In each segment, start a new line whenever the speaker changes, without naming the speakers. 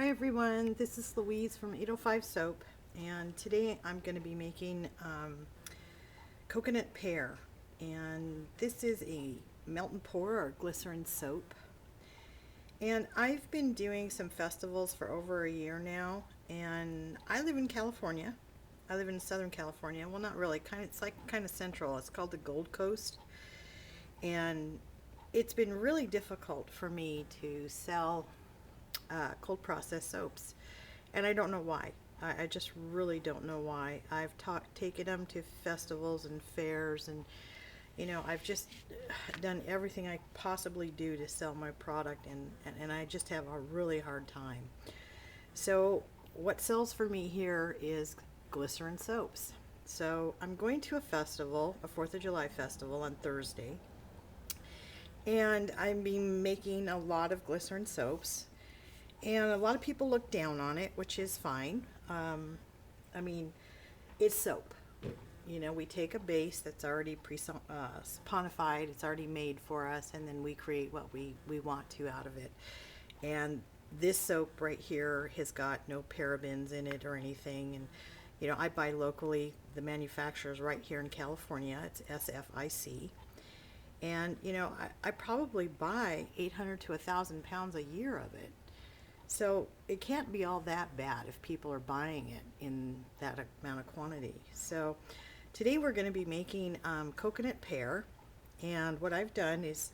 Hi everyone, this is Louise from 805 Soap, and today I'm going to be making coconut pear, and this is a melt and pour or glycerin soap. And I've been doing some festivals for over a year now, and I live in California. I live in Southern California. Well, not really. It's like kind of central. It's called the Gold Coast, and it's been really difficult for me to sell cold processed soaps, and I don't know why. I just really don't know why. I've taken them to festivals and fairs, and I've just done everything I possibly do to sell my product, and I just have a really hard time. So what sells for me here is glycerin soaps. So I'm going to a festival, a 4th of July festival on Thursday, and I'm been making a lot of glycerin soaps. And a lot of people look down on it, which is fine. I mean, it's soap. We take a base that's already saponified, it's already made for us, and then we create what we want to out of it. And this soap right here has got no parabens in it or anything. And, I buy locally. The manufacturer's right here in California. It's SFIC. And, I probably buy 800 to 1,000 pounds a year of it. So it can't be all that bad if people are buying it in that amount of quantity. So today we're going to be making coconut pear, and what I've done is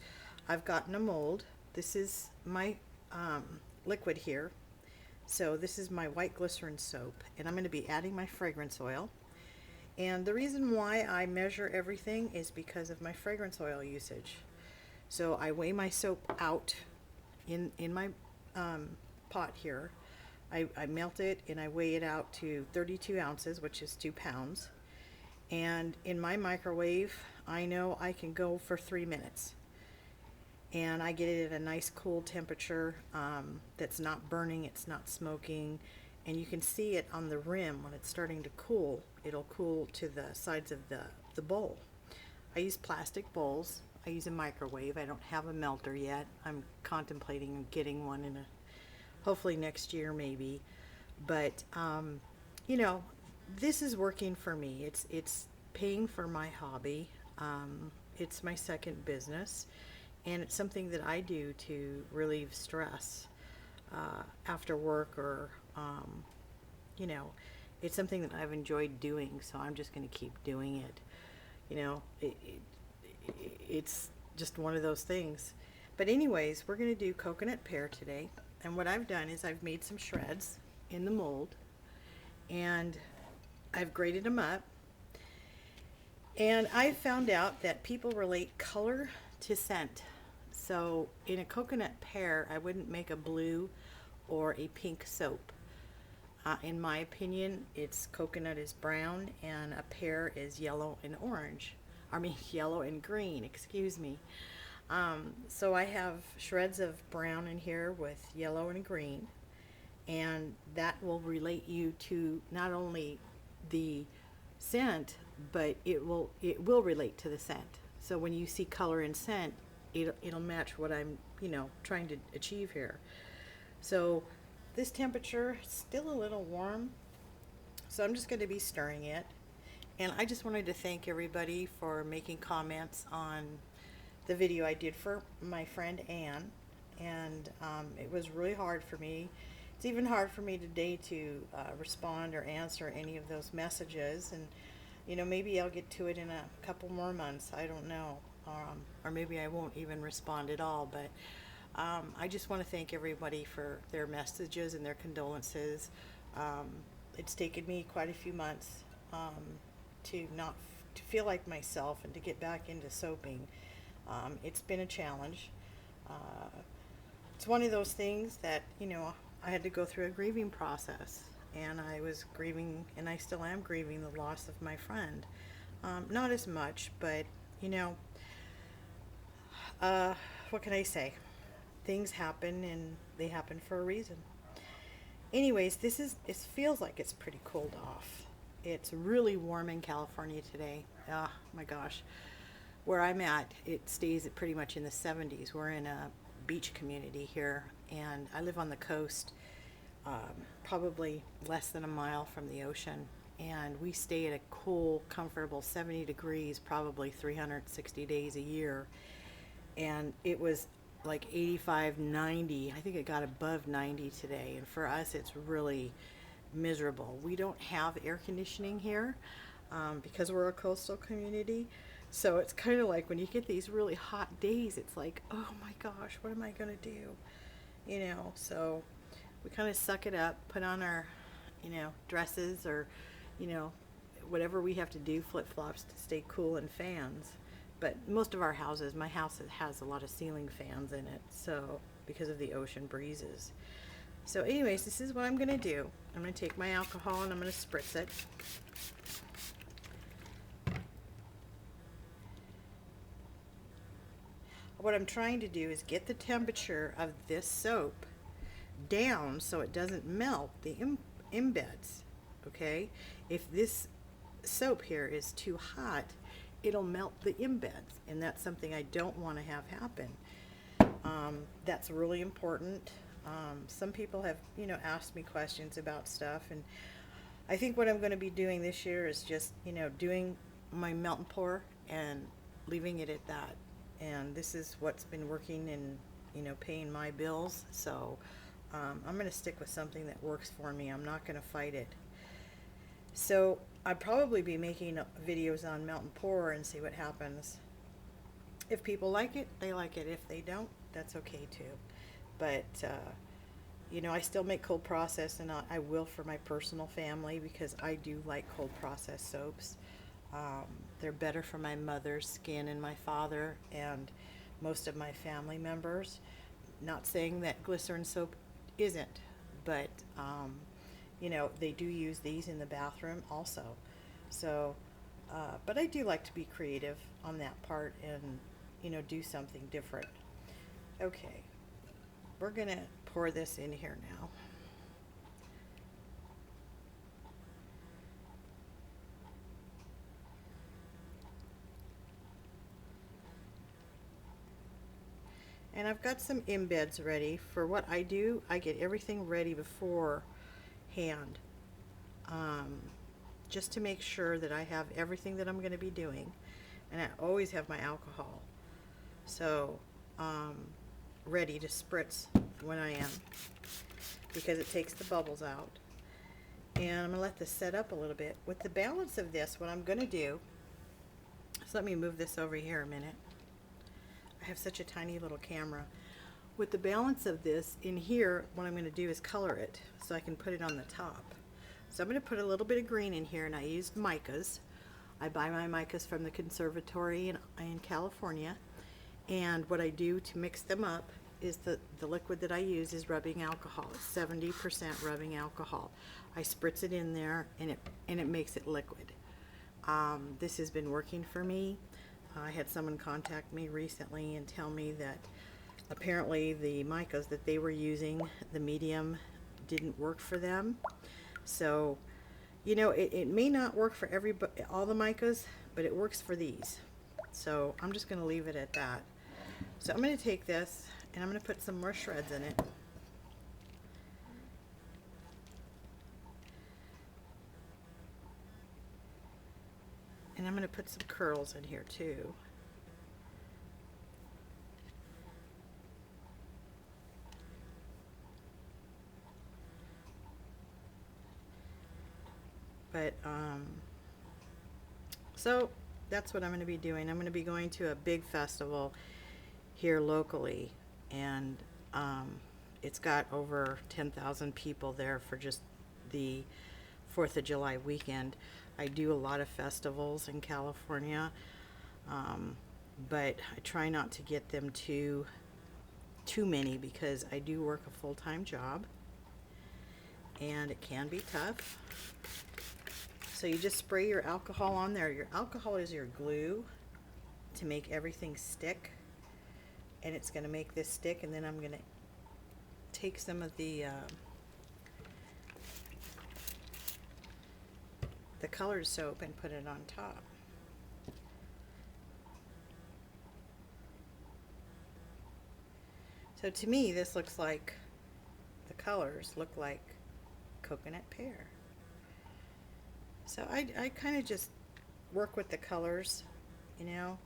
I've gotten a mold. This is my liquid here. So this is my white glycerin soap, and I'm going to be adding my fragrance oil. And the reason why I measure everything is because of my fragrance oil usage. So I weigh my soap out in my pot here. I melt it and I weigh it out to 32 ounces, which is 2 pounds. And in my microwave, I know I can go for 3 minutes. And I get it at a nice cool temperature that's not burning, it's not smoking. And you can see it on the rim when it's starting to cool. It'll cool to the sides of the bowl. I use plastic bowls. I use a microwave. I don't have a melter yet. I'm contemplating getting one in hopefully next year maybe. But this is working for me. It's paying for my hobby. It's my second business, and it's something that I do to relieve stress after work, or it's something that I've enjoyed doing, so I'm just going to keep doing it. It's just one of those things. But anyways, we're going to do coconut pear today. And what I've done is I've made some shreds in the mold, and I've grated them up. And I found out that people relate color to scent. So in a coconut pear, I wouldn't make a blue or a pink soap. In my opinion, coconut is brown and a pear is yellow and orange. I mean, yellow and green, excuse me. So I have shreds of brown in here with yellow and green, and that will relate you to not only the scent, but it will relate to the scent. So when you see color and scent, it'll match what I'm trying to achieve here. So this temperature is still a little warm, so I'm just going to be stirring it. And I just wanted to thank everybody for making comments on the video I did for my friend Anne, and it was really hard for me. It's even hard for me today to respond or answer any of those messages, and maybe I'll get to it in a couple more months. I don't know, or maybe I won't even respond at all. But I just want to thank everybody for their messages and their condolences. It's taken me quite a few months to feel like myself and to get back into soaping. It's been a challenge. It's one of those things that, I had to go through a grieving process, and I was grieving, and I still am grieving the loss of my friend. Not as much, but, what can I say? Things happen, and they happen for a reason. Anyways, it feels like it's pretty cooled off. It's really warm in California today. Oh my gosh. Where I'm at, it stays pretty much in the 70s. We're in a beach community here, and I live on the coast. probably less than a mile from the ocean. And we stay at a cool, comfortable 70 degrees, probably 360 days a year. And it was like 85, 90. I think it got above 90 today. And for us, it's really miserable. We don't have air conditioning here because we're a coastal community. So it's kind of like when you get these really hot days, it's like, oh my gosh, what am I going to do? You know, so we kind of suck it up, put on our, dresses or, you know, whatever we have to do, flip-flops to stay cool, and fans. But most of our houses, my house has a lot of ceiling fans in it, so because of the ocean breezes. So anyways, this is what I'm going to do. I'm going to take my alcohol and I'm going to spritz it. What I'm trying to do is get the temperature of this soap down so it doesn't melt the embeds. Okay, if this soap here is too hot, it'll melt the embeds, and that's something I don't want to have happen. That's really important. Some people have asked me questions about stuff, and I think what I'm going to be doing this year is just doing my melt and pour and leaving it at that. And this is what's been working and paying my bills, so I'm going to stick with something that works for me. I'm not going to fight it. So I'd probably be making videos on melt and pour and see what happens. If people like it, they like it. If they don't, that's okay too. But I still make cold process, and I will for my personal family because I do like cold process soaps. They're better for my mother's skin and my father and most of my family members. Not saying that glycerin soap isn't, but they do use these in the bathroom also. So, but I do like to be creative on that part and do something different. Okay, we're gonna pour this in here now. And I've got some embeds ready. For what I do, I get everything ready beforehand, just to make sure that I have everything that I'm going to be doing. And I always have my alcohol, so ready to spritz when I am, because it takes the bubbles out. And I'm going to let this set up a little bit. With the balance of this, what I'm going to do, so let me move this over here a minute. I have such a tiny little camera. With the balance of this in here, what I'm going to do is color it so I can put it on the top. So I'm going to put a little bit of green in here, and I used micas. I buy my micas from the conservatory in California, and what I do to mix them up is the liquid that I use is rubbing alcohol. It's 70% rubbing alcohol. I spritz it in there, and it makes it liquid. This has been working for me. I had someone contact me recently and tell me that apparently the micas that they were using, the medium, didn't work for them. So, it may not work for all the micas, but it works for these. So I'm just going to leave it at that. So I'm going to take this and I'm going to put some more shreds in it. And I'm going to put some curls in here too. But, so that's what I'm going to be doing. I'm going to be going to a big festival here locally, and it's got over 10,000 people there for just the 4th of July weekend. I do a lot of festivals in California, but I try not to get them too many because I do work a full-time job, and it can be tough. So you just spray your alcohol on there. Your alcohol is your glue to make everything stick, and it's going to make this stick, and then I'm going to take some of the colored soap and put it on top. So to me, this looks like, the colors look like coconut pear. So I kind of just work with the colors, you know.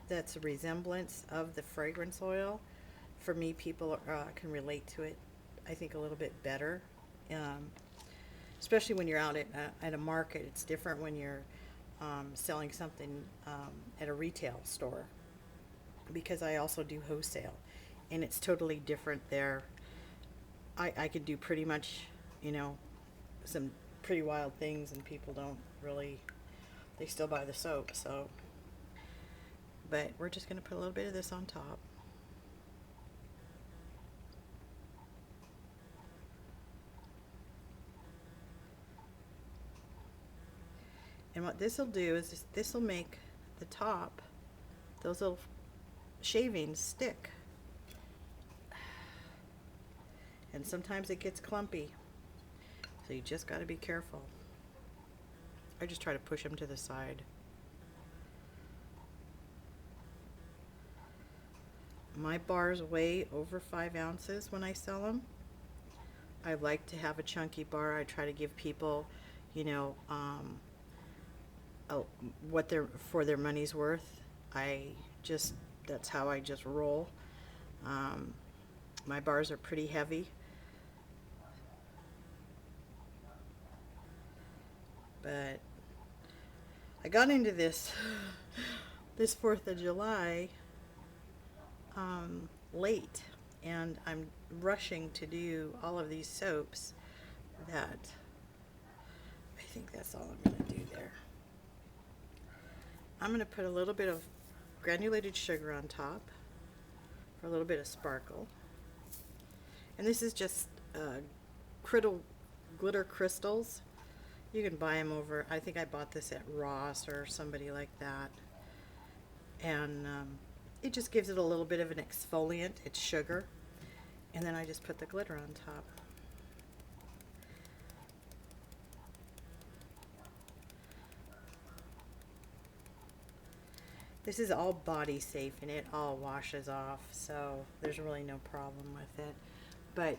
That's a resemblance of the fragrance oil. For me, people can relate to it, I think, a little bit better. Um, Especially when you're out at a market. It's different when you're selling something at a retail store, because I also do wholesale, and it's totally different there. I could do pretty much, you know, some pretty wild things, and people don't really, they still buy the soap. So, but we're just going to put a little bit of this on top. And what this will do is this will make the top, those little shavings, stick. And sometimes it gets clumpy, so you just got to be careful. I just try to push them to the side. My bars weigh over 5 ounces when I sell them. I like to have a chunky bar. I try to give people, you know, what they're for their money's worth. That's how I just roll. My bars are pretty heavy, but I got into this 4th of July late, and I'm rushing to do all of these soaps that I think that's all I'm going to do there. I'm going to put a little bit of granulated sugar on top for a little bit of sparkle. And this is just glitter crystals. You can buy them over, I think I bought this at Ross or somebody like that. And it just gives it a little bit of an exfoliant. It's sugar. And then I just put the glitter on top. This is all body safe, and it all washes off, so there's really no problem with it. But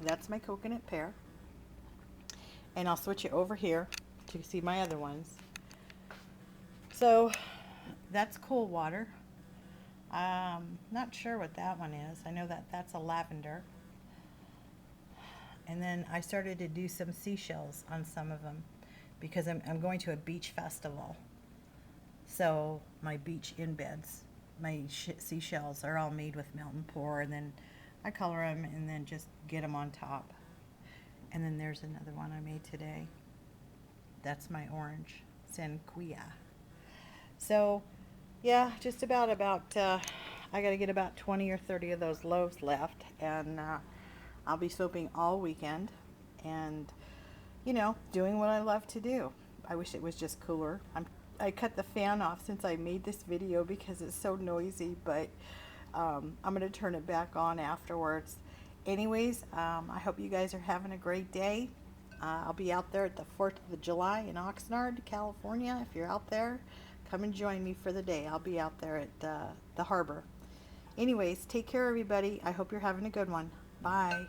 that's my coconut pear. And I'll switch it over here to see my other ones. So that's cool water. Not sure what that one is. I know that that's a lavender. And then I started to do some seashells on some of them, because I'm going to a beach festival. So my beach embeds, my seashells are all made with melt and pour, and then I color them and then just get them on top. And then there's another one I made today. That's my orange Sanquia. So yeah, just about I gotta get about 20 or 30 of those loaves left, and I'll be soaping all weekend, and you know, doing what I love to do. I wish it was just cooler. I cut the fan off since I made this video because it's so noisy, but I'm going to turn it back on afterwards. Anyways, I hope you guys are having a great day. I'll be out there at the 4th of July in Oxnard, California. If you're out there, come and join me for the day. I'll be out there at the harbor. Anyways, take care, everybody. I hope you're having a good one. Bye.